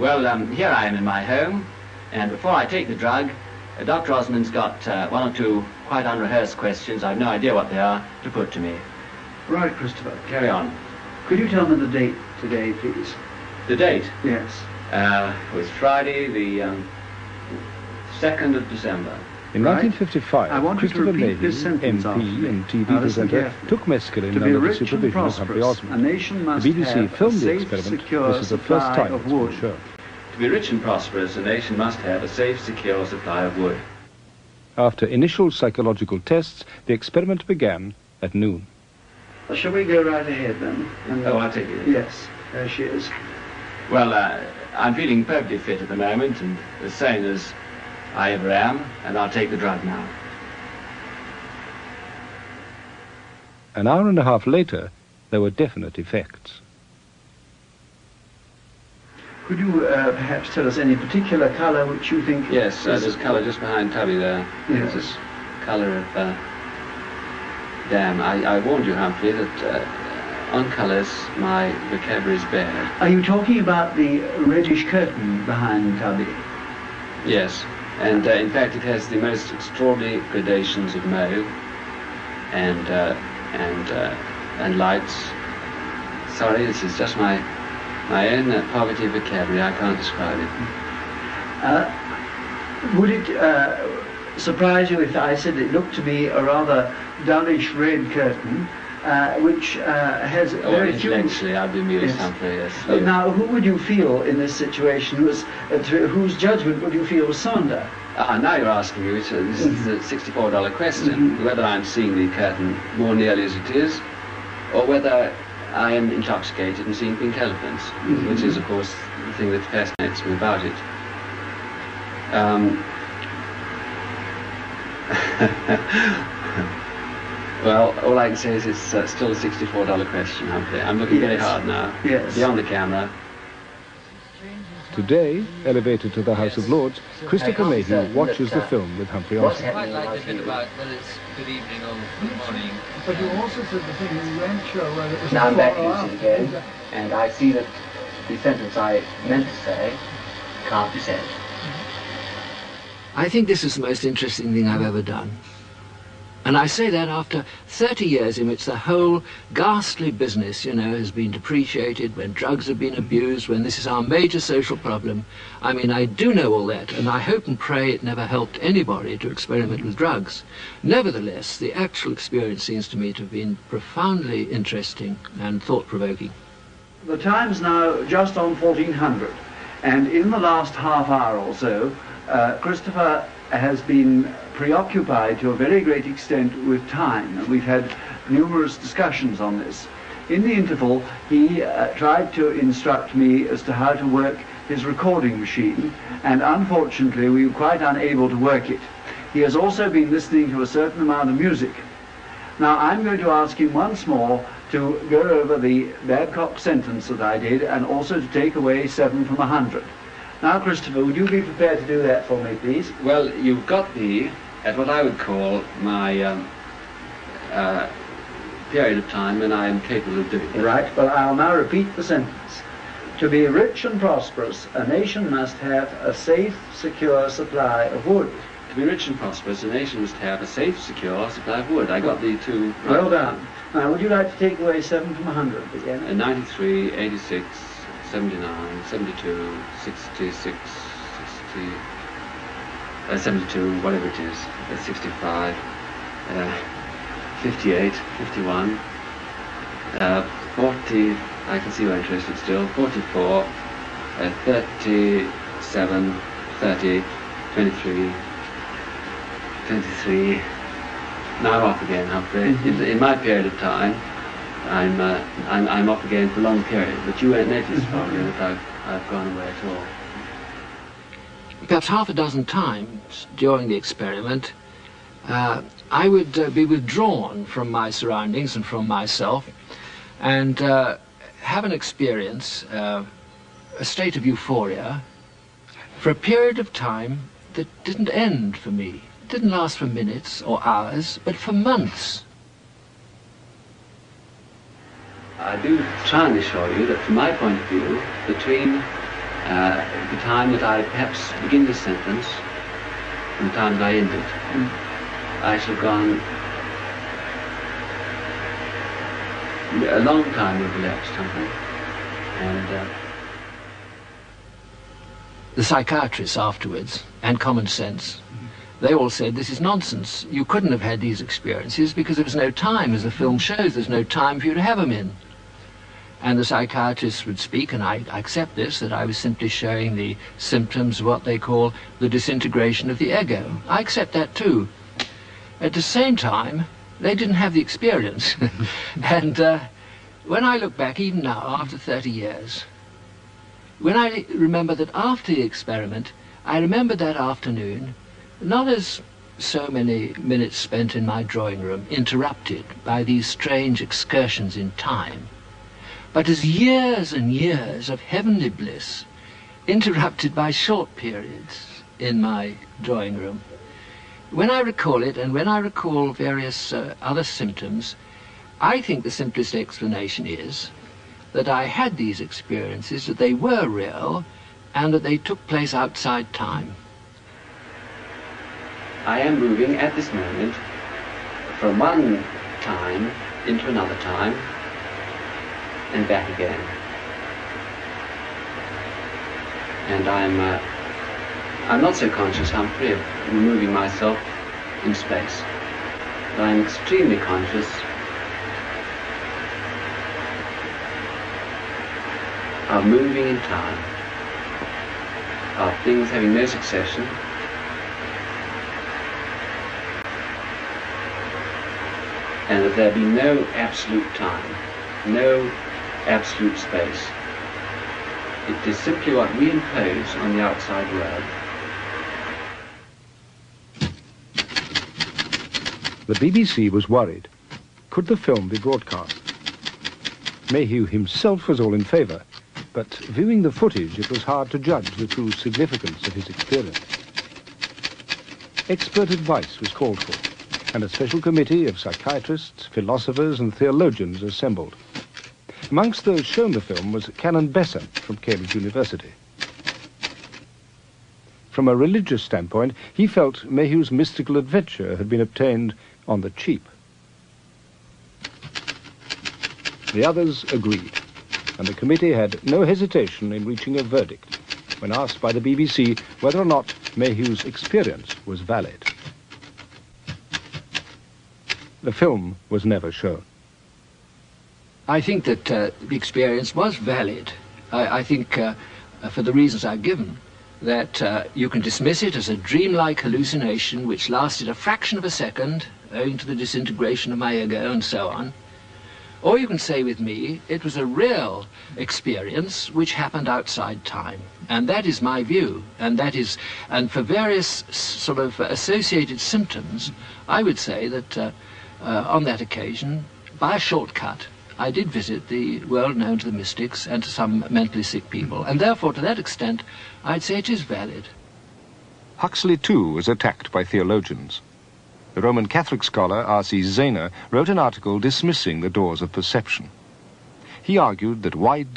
Well, here I am in my home, and before I take the drug, Dr. Osmond's got one or two quite unrehearsed questions, I've no idea what they are, to put to me. Right, Christopher. Carry on. Could you tell me the date today, please? The date? Yes. It was Friday, the 2nd of December. In 1955, Christopher Leahy, MP and TV presenter, took mescaline under the supervision of Humphry Osmond. The BBC filmed the experiment. This is the first time it's been shown. To be rich and prosperous, a nation must have a safe, secure supply of wood. After initial psychological tests, the experiment began at noon. Shall we go right ahead then? Oh, I'll take it. Yes, there she is. Well, I'm feeling perfectly fit at the moment, and as sane as I ever am, and I'll take the drug now. An hour and a half later, there were definite effects. Could you perhaps tell us any particular colour which you think... Yes, there's colour just behind Tubby there. Yes. This colour of damn. I warned you, Humphrey, that on colours my vocabulary is bad. Are you talking about the reddish curtain behind Tubby? Yes, and in fact it has the most extraordinary gradations of mauve and lights. Sorry, this is just my own poverty of vocabulary. I can't describe it. Would it surprise you if I said it looked to be a rather dullish red curtain, which has very few... Intellectually, I'd be amused, Humphrey, yes. Now, who would you feel in this situation, whose judgment would you feel was sounder? Now you're asking me, this is the $64 question, whether I'm seeing the curtain more nearly as it is, or whether I am intoxicated and seeing pink elephants, which is, of course, the thing that fascinates me about it. Well, all I can say is it's still a $64 question, Humphrey. I'm looking very hard now, beyond the camera. Today, elevated to the House of Lords, Christopher Leahy watches the film with Humphry Osmond. I quite like the bit about whether it's good evening or good morning. But you also said the thing in the ranch show where it was... Now I'm back using again, and I see that the sentence I meant to say can't be said. I think this is the most interesting thing I've ever done. And I say that after 30 years in which the whole ghastly business, you know, has been depreciated, when drugs have been abused, when this is our major social problem. I mean, I do know all that, and I hope and pray it never helped anybody to experiment with drugs. Nevertheless, the actual experience seems to me to have been profoundly interesting and thought-provoking. The time's now just on 1400, and in the last half hour or so, Christopher has been preoccupied to a very great extent with time, and we've had numerous discussions on this. In the interval, he tried to instruct me as to how to work his recording machine, and unfortunately we were quite unable to work it. He has also been listening to a certain amount of music. Now I'm going to ask him once more to go over the Babcock sentence that I did, and also to take away 7 from 100. Now, Christopher, would you be prepared to do that for me, please? Well, you've got me at what I would call my period of time when I am capable of doing it. Right, well, I'll now repeat the sentence. To be rich and prosperous, a nation must have a safe, secure supply of wood. To be rich and prosperous, a nation must have a safe, secure supply of wood. I got the two right. Well done. Now, would you like to take away 7 from 100 again? 93, 86, 79, 72, 66, 60, 72, whatever it is, 65, 58, 51, 40, I can see you're interested still, 44, 37, 30, 23, 23. Now I'm off again, Humphrey. In my period of time, I'm off again for a long period, but you won't notice probably that I've gone away at all. Perhaps half a dozen times during the experiment, I would be withdrawn from my surroundings and from myself, and have an experience, a state of euphoria, for a period of time that didn't end for me. It didn't last for minutes or hours, but for months. I do try and assure you that from my point of view, between the time that I perhaps begin the sentence and the time that I end it, I shall have gone, a long time will have elapsed, something, and the psychiatrists afterwards, and common sense, they all said, this is nonsense. You couldn't have had these experiences because there was no time, as the film shows, there's no time for you to have them in. And the psychiatrists would speak, and I accept this, that I was simply showing the symptoms of what they call the disintegration of the ego. I accept that too. At the same time, they didn't have the experience. And when I look back, even now, after 30 years, when I remember that after the experiment, I remember that afternoon, not as so many minutes spent in my drawing room, interrupted by these strange excursions in time, but as years and years of heavenly bliss, interrupted by short periods in my drawing room. When I recall it, and when I recall various other symptoms, I think the simplest explanation is that I had these experiences, that they were real, and that they took place outside time. I am moving at this moment from one time into another time and back again. And I'm not so conscious, Humphry, of removing myself in space, but I'm extremely conscious of moving in time, of things having no succession, and that there be no absolute time, no absolute space. It is simply what we impose on the outside world. The BBC was worried. Could the film be broadcast? Mayhew himself was all in favour, but viewing the footage, it was hard to judge the true significance of his experience. Expert advice was called for, and a special committee of psychiatrists, philosophers and theologians assembled. Amongst those shown the film was Canon Besser from Cambridge University. From a religious standpoint, he felt Mayhew's mystical adventure had been obtained on the cheap. The others agreed, and the committee had no hesitation in reaching a verdict when asked by the BBC whether or not Mayhew's experience was valid. The film was never shown. I think that the experience was valid. I think, for the reasons I've given, that you can dismiss it as a dreamlike hallucination which lasted a fraction of a second, owing to the disintegration of my ego and so on. Or you can say with me, it was a real experience which happened outside time. And that is my view. And for various sort of associated symptoms, I would say that on that occasion, by a shortcut, I did visit the world known to the mystics and to some mentally sick people. And therefore, to that extent, I'd say it is valid. Huxley, too, was attacked by theologians. The Roman Catholic scholar R.C. Zehner wrote an article dismissing the doors of perception. He argued that wide